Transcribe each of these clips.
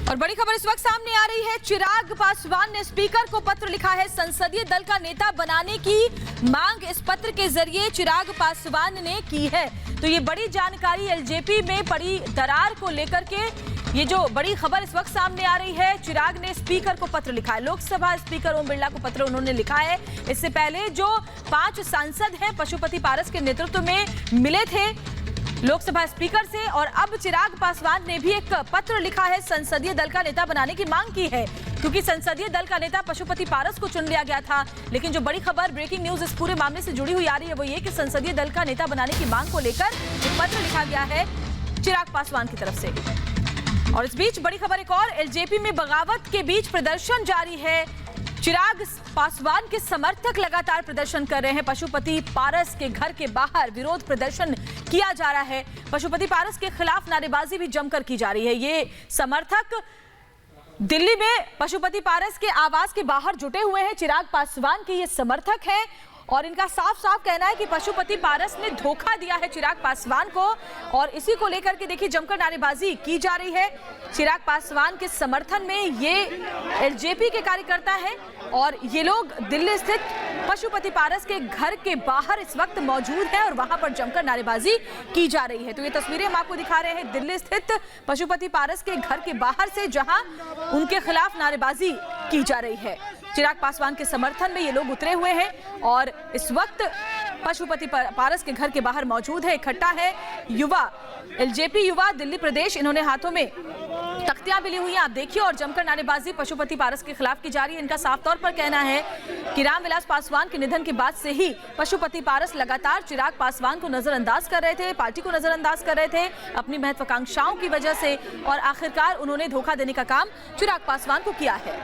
और बड़ी खबर इस वक्त सामने आ रही है। चिराग पासवान ने स्पीकर को पत्र लिखा है। संसदीय दल का नेता बनाने की मांग इस पत्र के जरिए चिराग पासवान ने की है। तो ये बड़ी जानकारी एलजेपी में पड़ी दरार को लेकर के ये जो बड़ी खबर इस वक्त सामने आ रही है। चिराग ने स्पीकर को पत्र लिखा है। लोकसभा स्पीकर ओम बिरला को पत्र उन्होंने लिखा है। इससे पहले जो 5 सांसद हैं पशुपति पारस के नेतृत्व में मिले थे लोकसभा स्पीकर से, और अब चिराग पासवान ने भी एक पत्र लिखा है। संसदीय दल का नेता बनाने की मांग की है, क्योंकि संसदीय दल का नेता पशुपति पारस को चुन लिया गया था। लेकिन जो बड़ी खबर, ब्रेकिंग न्यूज इस पूरे मामले से जुड़ी हुई आ रही है वो ये कि संसदीय दल का नेता बनाने की मांग को लेकर एक पत्र लिखा गया है चिराग पासवान की तरफ से। और इस बीच बड़ी खबर एक और, एलजेपी में बगावत के बीच प्रदर्शन जारी है। चिराग पासवान के समर्थक लगातार प्रदर्शन कर रहे हैं। पशुपति पारस के घर के बाहर विरोध प्रदर्शन किया जा रहा है। पशुपति पारस के खिलाफ नारेबाजी भी जमकर की जा रही है। ये समर्थक दिल्ली में पशुपति पारस के आवास के बाहर जुटे हुए हैं। चिराग पासवान के ये समर्थक हैं और इनका साफ साफ कहना है कि पशुपति पारस ने धोखा दिया है चिराग पासवान को, और इसी को लेकर के देखिए जमकर नारेबाजी की जा रही है। चिराग पासवान के समर्थन में ये एलजेपी के कार्यकर्ता हैं और ये लोग दिल्ली स्थित पशुपति पारस के घर के बाहर इस वक्त मौजूद हैं और वहां पर जमकर नारेबाजी की जा रही है। तो ये तस्वीरें हम आपको दिखा रहे हैं दिल्ली स्थित पशुपति पारस के घर के बाहर से, जहां उनके खिलाफ नारेबाजी की जा रही है। चिराग पासवान के समर्थन में ये लोग उतरे हुए हैं और इस वक्त पशुपति पारस के घर के बाहर मौजूद है। इकट्ठा है युवा, एलजेपी युवा दिल्ली प्रदेश। इन्होंने हाथों में तख्तियां भी ली हुई हैं, आप देखिए, और जमकर नारेबाजी पशुपति पारस के खिलाफ की जा रही है। इनका साफ तौर पर कहना है कि रामविलास पासवान के निधन के बाद से ही पशुपति पारस लगातार चिराग पासवान को नजरअंदाज कर रहे थे, पार्टी को नजरअंदाज कर रहे थे अपनी महत्वाकांक्षाओं की वजह से, और आखिरकार उन्होंने धोखा देने का काम चिराग पासवान को किया है।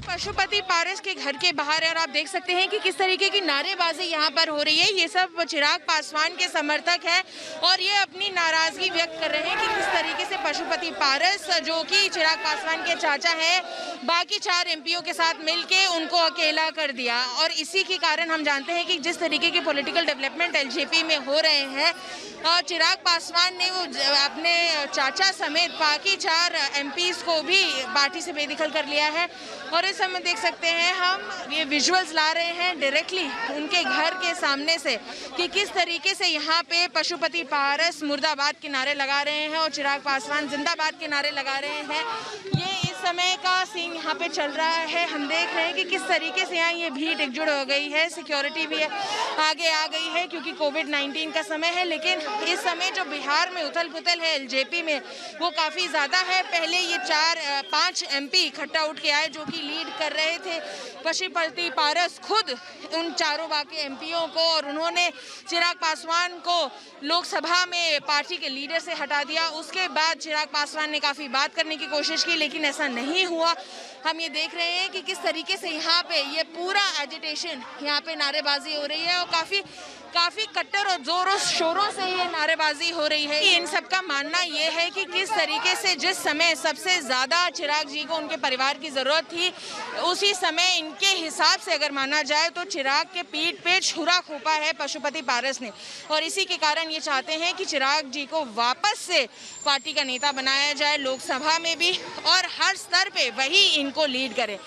पशुपति पारस के घर के बाहर है और आप देख सकते हैं कि किस तरीके की नारेबाजी यहाँ पर हो रही है। ये सब चिराग पासवान के समर्थक हैं और ये अपनी नाराजगी व्यक्त कर रहे हैं कि किस तरीके से पशुपति पारस, जो कि चिराग पासवान के चाचा हैं, बाकी 4 एमपीओ के साथ मिलके उनको अकेला कर दिया। और इसी के कारण हम जानते हैं कि जिस तरीके के पॉलिटिकल डेवलपमेंट एलजेपी में हो रहे हैं, और चिराग पासवान ने वो अपने चाचा समेत बाकी 4 एमपीज को भी पार्टी से बेदखल कर लिया है। और इस समय देख सकते हैं हम ये विजुअल्स ला रहे हैं डायरेक्टली उनके घर के सामने से कि किस तरीके से यहाँ पे पशुपति पारस मुर्दाबाद के नारे लगा रहे हैं और चिराग पासवान जिंदाबाद के नारे लगा रहे हैं। ये इस समय का सीन यहाँ पे चल रहा है। हम देख रहे हैं कि किस तरीके से यहाँ ये भीड़ एकजुट हो गई है, सिक्योरिटी भी आगे आ गई है क्योंकि कोविड-19 का समय है। लेकिन इस समय जो बिहार में उथल पुथल है एलजेपी में, वो काफ़ी ज़्यादा है। पहले ये 5 एमपी इकट्ठा उठ के आए जो कि लीड कर रहे थे पशुपति पारस खुद उन 4 बाकी एमपीओं को, और उन्होंने चिराग पासवान को लोकसभा में पार्टी के लीडर से हटा दिया। उसके बाद चिराग पासवान ने काफ़ी बात करने की कोशिश की लेकिन ऐसा नहीं हुआ। हम ये देख रहे हैं कि किस तरीके से यहाँ पे ये पूरा एजिटेशन, यहाँ पे नारेबाजी हो रही है और काफ़ी कट्टर और जोरों शोरों से ये नारेबाजी हो रही है। इन सब का मानना ये है कि किस तरीके से जिस समय सबसे ज़्यादा चिराग जी को उनके परिवार की ज़रूरत थी, उसी समय इनके हिसाब से अगर माना जाए तो चिराग के पीठ पे छुरा खोपा है पशुपति पारस ने, और इसी के कारण ये चाहते हैं कि चिराग जी को वापस से पार्टी का नेता बनाया जाए, लोकसभा में भी और हर स्तर पे वही इनको लीड करे।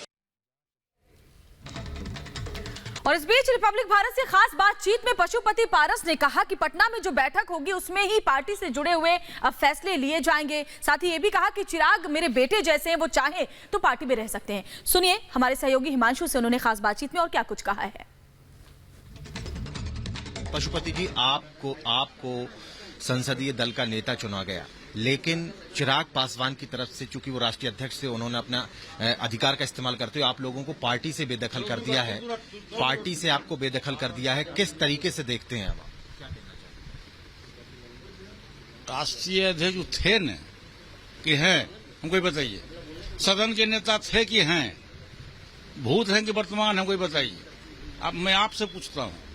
और इस बीच रिपब्लिक भारत से खास बातचीत में पशुपति पारस ने कहा कि पटना में जो बैठक होगी उसमें ही पार्टी से जुड़े हुए अब फैसले लिए जाएंगे। साथ ही ये भी कहा कि चिराग मेरे बेटे जैसे हैं, वो चाहे तो पार्टी में रह सकते हैं। सुनिए हमारे सहयोगी हिमांशु से उन्होंने खास बातचीत में और क्या कुछ कहा है। पशुपति जी, आपको संसदीय दल का नेता चुना गया, लेकिन चिराग पासवान की तरफ से, चूंकि वो राष्ट्रीय अध्यक्ष थे, उन्होंने अपना अधिकार का इस्तेमाल करते हुए आप लोगों को पार्टी से बेदखल कर दिया है। पार्टी से आपको बेदखल कर दिया है, किस तरीके से देखते हैं आप? राष्ट्रीय अध्यक्ष थे न कि हैं, हमको बताइए। सदन के नेता थे कि हैं, भूत हैं कि वर्तमान, हमको बताइए। अब मैं आपसे पूछता हूँ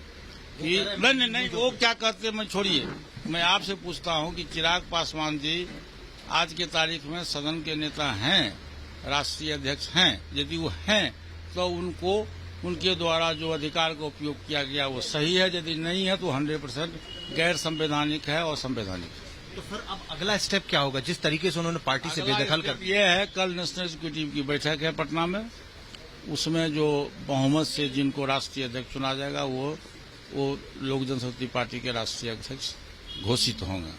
कि नहीं वो क्या कहते हैं, मैं छोड़िए, मैं आपसे पूछता हूं कि चिराग पासवान जी आज के तारीख में सदन के नेता हैं, राष्ट्रीय अध्यक्ष हैं। यदि वो हैं तो उनको उनके द्वारा जो अधिकार का उपयोग किया गया वो सही है, यदि नहीं है तो 100% गैर संवैधानिक है और संवैधानिक है। तो फिर अब अगला स्टेप क्या होगा? जिस तरीके से उन्होंने पार्टी से बेदखल कर ये है, कल नेशनल एग्जीक्यूटिव की बैठक है पटना में, उसमें जो बहुमत से जिनको राष्ट्रीय अध्यक्ष चुना जाएगा वो लोक जनशक्ति पार्टी के राष्ट्रीय अध्यक्ष घोषित होंगे।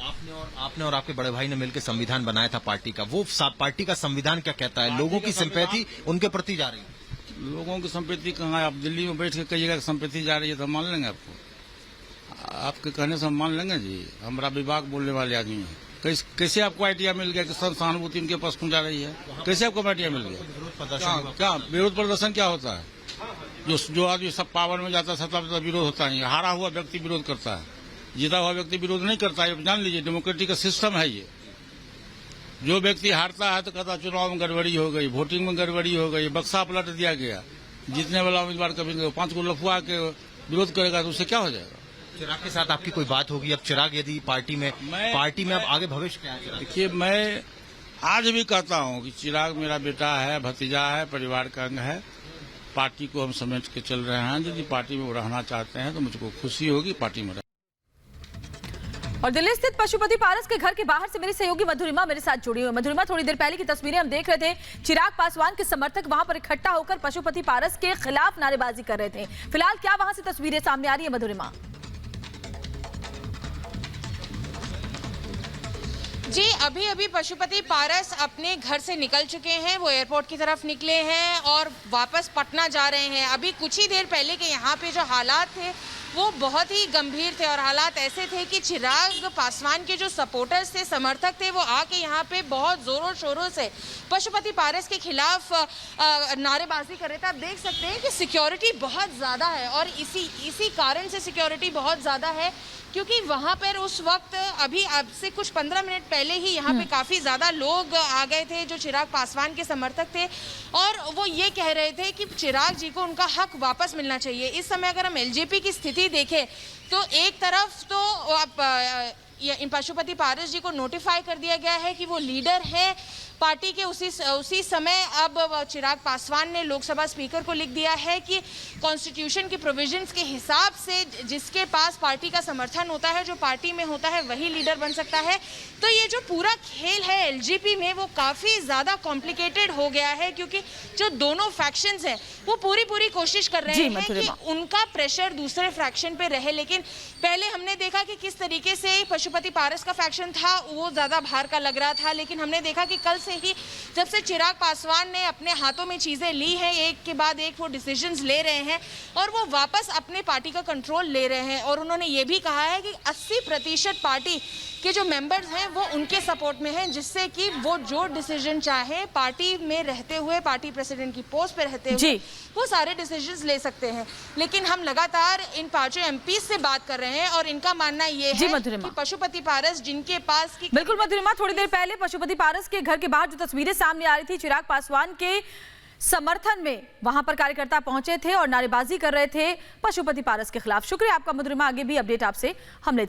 आपने और आपके बड़े भाई ने मिलकर संविधान बनाया था पार्टी का, वो पार्टी का संविधान क्या कहता है? लोगों की सिंपैथी उनके प्रति जा रही है। लोगों की संपत्ति कहाँ है? आप दिल्ली में बैठ के कहिएगा संपत्ति जा रही है तो हम मान लेंगे आपको? आपके कहने से हम मान लेंगे जी? हमारा विभाग बोलने वाले आदमी है। कैसे आपको आइडिया मिल गया कि सहानुभूति उनके पास पहुंचा रही है? कैसे आपको आइडिया मिल गया? क्या विरोध प्रदर्शन क्या होता है? जो आदमी सब पावर में जाता है सत्ता में विरोध होता है। हारा हुआ व्यक्ति विरोध करता है, जीता हुआ व्यक्ति विरोध नहीं करता है। जान लीजिए, डेमोक्रेटिक का सिस्टम है ये। जो व्यक्ति हारता है तो कहता चुनाव में गड़बड़ी हो गई, वोटिंग में गड़बड़ी हो गई, बक्सा पलट दिया गया, जीतने वाला उम्मीदवार कभी 5 को लफुआ के विरोध करेगा तो उससे क्या हो जाएगा? चिराग के साथ आपकी कोई बात होगी? अब चिराग यदि पार्टी में अब आगे भविष्य क्या है? देखिए, मैं आज भी कहता हूं कि चिराग मेरा बेटा है, भतीजा है, परिवार का अंग है। पार्टी को हम समेट के चल रहे हैं। यदि पार्टी में वो रहना चाहते हैं तो मुझको खुशी होगी पार्टी में। और दिल्ली स्थित पशुपति पारस के घर के बाहर से मेरी सहयोगी मधुरिमा मेरे साथ जुड़ी हुई। मधुरिमा, थोड़ी देर पहले की तस्वीरें हम देख रहे थे। चिराग पासवान के समर्थक वहां पर इकट्ठा होकर पशुपति पारस के खिलाफ नारेबाजी कर रहे थे। फिलहाल क्या वहां से तस्वीरें सामने आ रही है मधुरिमा? जी, अभी अभी पशुपति पारस अपने घर से निकल चुके हैं। वो एयरपोर्ट की तरफ निकले हैं और वापस पटना जा रहे हैं। अभी कुछ ही देर पहले के यहाँ पे जो हालात थे वो बहुत ही गंभीर थे और हालात ऐसे थे कि चिराग पासवान के जो सपोर्टर्स थे, समर्थक थे, वो आके यहाँ पे बहुत जोरों शोरों से पशुपति पारस के खिलाफ नारेबाजी कर रहे थे। आप देख सकते हैं कि सिक्योरिटी बहुत ज़्यादा है और इसी कारण से सिक्योरिटी बहुत ज़्यादा है क्योंकि वहाँ पर उस वक्त अभी अब से कुछ 15 मिनट पहले ही यहाँ पे काफ़ी ज़्यादा लोग आ गए थे जो चिराग पासवान के समर्थक थे और वो ये कह रहे थे कि चिराग जी को उनका हक वापस मिलना चाहिए। इस समय अगर हम एलजेपी की स्थिति देखें तो एक तरफ तो इन पशुपति पारस जी को नोटिफाई कर दिया गया है कि वो लीडर है पार्टी के। उसी समय अब चिराग पासवान ने लोकसभा स्पीकर को लिख दिया है कि कॉन्स्टिट्यूशन के प्रोविजंस के हिसाब से जिसके पास पार्टी का समर्थन होता है, जो पार्टी में होता है, वही लीडर बन सकता है। तो ये जो पूरा खेल है एलजेपी में वो काफ़ी ज़्यादा कॉम्प्लिकेटेड हो गया है क्योंकि जो दोनों फैक्शंस हैं वो पूरी कोशिश कर रहे हैं कि उनका प्रेशर दूसरे फैक्शन पे रहे। लेकिन पहले हमने देखा कि किस तरीके से पशुपति पारस का फैक्शन था वो ज़्यादा बाहर का लग रहा था, लेकिन हमने देखा कि कल से ही जब से चिराग पासवान ने अपने हाथों में चीजें ली हैं, एक के बाद एक वो डिसीजंस ले रहे हैं और वो वापस अपने पार्टी का कंट्रोल ले रहे हैं। और उन्होंने ये भी कहा है कि 80% पार्टी के जो मेंबर्स हैं वो उनके सपोर्ट में हैं, जिससे कि वो जो डिसीजन चाहे पार्टी में रहते हुए, पार्टी प्रेसिडेंट की पोस्ट पे रहते हुए वो सारे डिसीजंस ले सकते हैं। लेकिन हम लगातार इन 5 एमपी से बात कर रहे हैं और इनका मानना ये है कि पशुपति पारस जिनके पास की बिल्कुल मधुरिमा, थोड़ी देर पहले पशुपति पारस के घर के बाहर जो तस्वीरें सामने आ रही थी, चिराग पासवान के समर्थन में वहां पर कार्यकर्ता पहुंचे थे और नारेबाजी कर रहे थे पशुपति पारस के खिलाफ। शुक्रिया आपका मधुरिमा, आगे भी अपडेट आपसे हम लेते